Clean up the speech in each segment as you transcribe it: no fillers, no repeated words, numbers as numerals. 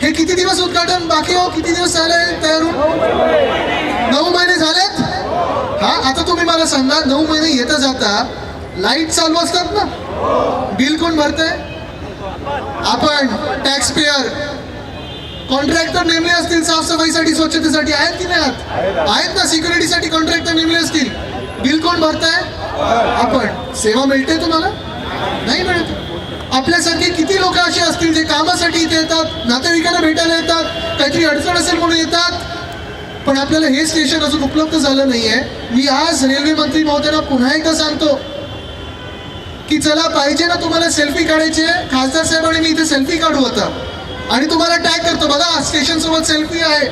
हे किती दिवस उद्घाटन बाकी हो? किती दिवस झाले तयार होऊन? 9 महिने झालेत. हा, आता तुम्ही मला सांगा, 9 महिने येता जाता लाईट चालू असतात ना, बिल कोण भरतंय? आपण टॅक्स पेयर. कॉन्ट्रॅक्टर नेमले असतील साफसफाईसाठी, स्वच्छतेसाठी, आहेत की नाही? आहेत ना. सिक्युरिटीसाठी कॉन्ट्रॅक्टर नेमले असतील, बिल कोण भरताय? आपण. सेवा मिळते तुम्हाला? नाही मिळत. आपल्यासारखे किती लोक असे असतील जे कामासाठी इथे येतात, नातेवाईकांना भेटायला येतात, काहीतरी अडचण असेल म्हणून येतात, पण आपल्याला हे स्टेशन अजून उपलब्ध झालं नाहीये. मी आज रेल्वे मंत्री महोदयांना पुन्हा एकदा सांगतो की चला, पाहिजे ना तुम्हाला सेल्फी काढायचे, खासदार साहेबांनी मी इथे सेल्फी काढू होता आणि तुम्हाला टॅग करतो, बघा स्टेशन सोबत सेल्फी आहे.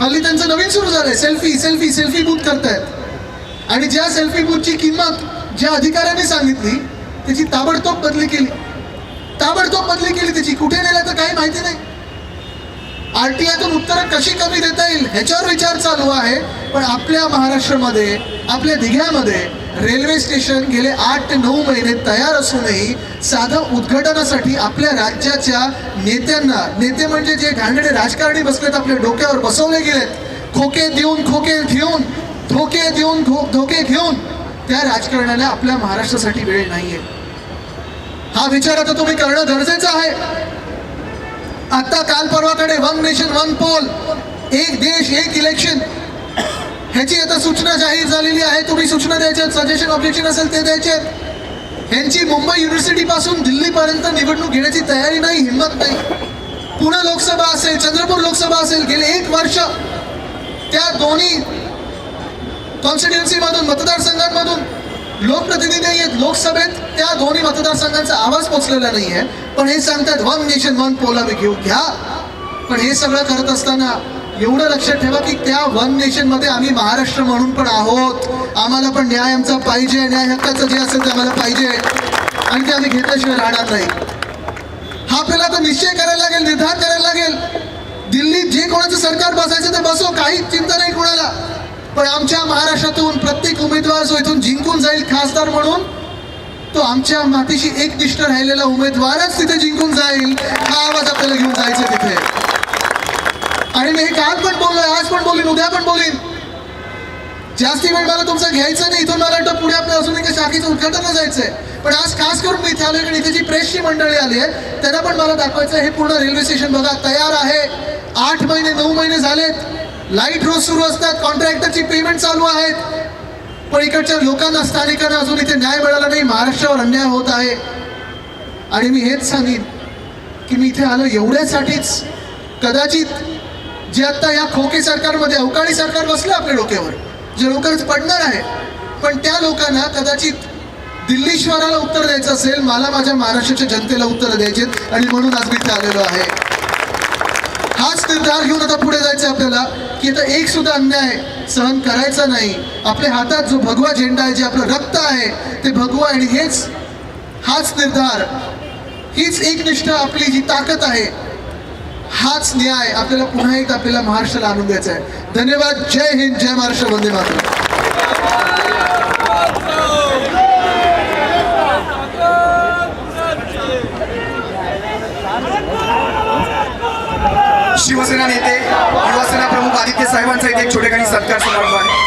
हल्ली त्यांचं नवीन सुरू झालंय, सेल्फी सेल्फी सेल्फी बूथ करतायत. आणि ज्या सेल्फी बूथची किंमत ज्या अधिकाऱ्यांनी सांगितली त्याची ताबडतोब बदली केली. त्याची कुठे नेलं तर काही माहिती नाही. आरटीआयतून उत्तरं कशी कमी देता येईल ह्याच्यावर विचार चालू आहे. पण आपल्या महाराष्ट्रामध्ये, आपल्या दिघ्यामध्ये रेल्वे स्टेशन गेले 8 ते 9 महिने तयार असूनही साधं उद्घाटनासाठी आपल्या राज्याच्या नेत्यांना, नेते म्हणजे जे घाणेरडे राजकारणी बसलेत आपल्या डोक्यावर बसवले गेलेत, धोके देऊन धोके घेऊन त्या राजकारणाला आपल्या महाराष्ट्रासाठी वेळ नाहीये. हा विचार आता तुम्ही करणं गरजेचं आहे. आता काल परवाकडे वन नेशन वन पोल, एक देश एक इलेक्शन, ह्याची आता सूचना जाहीर झालेली आहे. तुम्ही सूचना द्यायच्यात, सजेशन ऑब्जेक्शन असेल ते द्यायचे. ह्यांची मुंबई युनिव्हर्सिटी पासून दिल्लीपर्यंत निवडणूक घेण्याची तयारी नाही, हिंमत नाही. पुणे लोकसभा असेल, चंद्रपूर लोकसभा असेल, गेले 1 वर्ष त्या दोन्ही कॉन्स्टिट्युएन्सी मधून, मतदारसंघांमधून लोकप्रतिनिधी आहेत लोकसभेत, त्या दोन्ही मतदारसंघांचा आवाज पोचलेला नाहीये. पण हे सांगतात वन नेशन वन पोल आम्ही घेऊ. घ्या, पण हे सगळं करत असताना एवढं लक्षात ठेवा की त्या वन नेशन मध्ये आम्ही महाराष्ट्र म्हणून पण आहोत. आम्हाला पण न्याय आमचा पाहिजे, न्याय हक्काचं जे असेल ते आम्हाला पाहिजे आणि ते आम्ही घेतल्याशिवाय राहणार नाही. हा आपल्याला आता निश्चय करायला लागेल, निर्धार करायला लागेल. दिल्लीत जे कोणाचं सरकार बसायचं ते बसो, काही चिंता नाही कोणाला. पण आमच्या महाराष्ट्रातून प्रत्येक उमेदवार जो इथून जिंकून जाईल खासदार म्हणून, तो आमच्या मातीशी एकनिष्ठ राहिलेला उमेदवारच तिथे जिंकून जाईल. हा आवाज आपल्याला घेऊन जायचं तिथे. आणि मी हे काल पण बोललोय, आज पण बोलीन, उद्या पण बोलीन. जास्ती वेळ मला तुमचा घ्यायचं नाही. इथून मला वाटतं पुढे आपल्या अजून एका शाखेचं उद्घाटनला जायचंय. पण आज खास करून मी इथे आलोय कारण इथे जी प्रेसची मंडळी आली आहे त्यांना पण मला दाखवायचं. हे पूर्ण रेल्वे स्टेशन बघा तयार आहे. 8 महिने 9 महिने झालेत. लाईट रोज सुरू असतात, कॉन्ट्रॅक्टरची पेमेंट चालू आहेत, पण इकडच्या लोकांना, स्थानिकांना अजून इथे न्याय मिळाला नाही. महाराष्ट्रावर अन्याय होत आहे. आणि मी हेच सांगेन की मी इथे आलो एवढ्यासाठीच, कदाचित जे आता या खोके सरकारमध्ये अवकाळी सरकार बसलं आपल्या डोक्यावर, जे लोकांच पडणार आहे, पण त्या लोकांना कदाचित दिल्लीश्वराला उत्तर द्यायचं असेल, मला माझ्या महाराष्ट्राच्या जनतेला उत्तर द्यायचे. आणि म्हणून आज मी इथे आलेलो आहे. हाच निर्धार घेऊन आता पुढे जायचं आपल्याला की आता एक सुद्धा अन्याय सहन करायचा नाही. आपल्या हातात जो भगवा झेंडा आहे, जे आपलं रक्त आहे ते भगवा, आणि हाच निर्धार, हीच एकनिष्ठा आपली जी ताकद आहे, हाच न्याय आपल्याला पुन्हा एकदा आपल्याला महाराष्ट्राला आणून द्यायचा आहे. धन्यवाद. जय हिंद, जय महाराष्ट्र, वंदे मातरम. शिवसेना नेते, युवासेना प्रमुख आदित्य साहेबांचा इथे एक छोटेखानी सत्कार समारंभ आहे.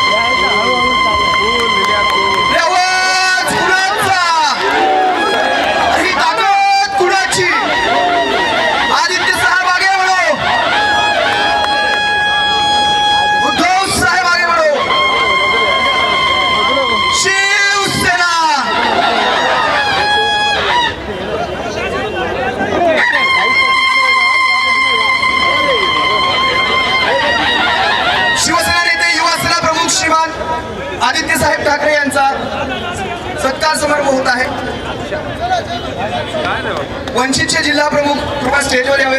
आदित्य साहेब ठाकरे यांचा सत्कार समारंभ होत आहे. वंचितचे जिल्हा प्रमुख कृपया स्टेजवर यावे.